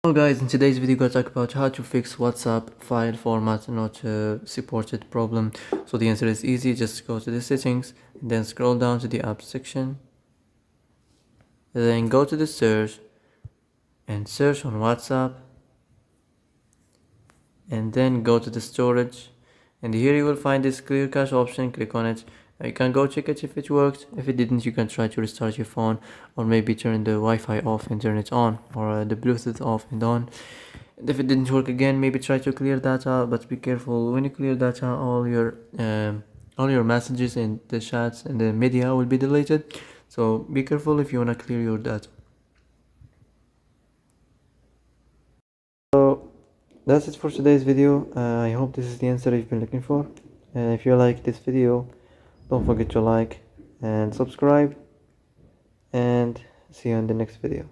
Hello guys, in today's video we're going to talk about how to fix WhatsApp file format not supported problem. So the answer is easy. Just go to the settings and then scroll down to the apps section, then go to the search and search on WhatsApp, and then go to the storage, and here you will find this clear cache option. Click on it. You can go check it if it worked. If it didn't, you can try to restart your phone, or maybe turn the Wi-Fi off and turn it on, or the Bluetooth off and on. And if it didn't work again, maybe try to clear data, but be careful when you clear data. All your messages and the chats and the media will be deleted, so be careful if you want to clear your data. So that's it for today's video. I hope this is the answer you've been looking for. And if you like this video, don't forget to like and subscribe, and see you in the next video.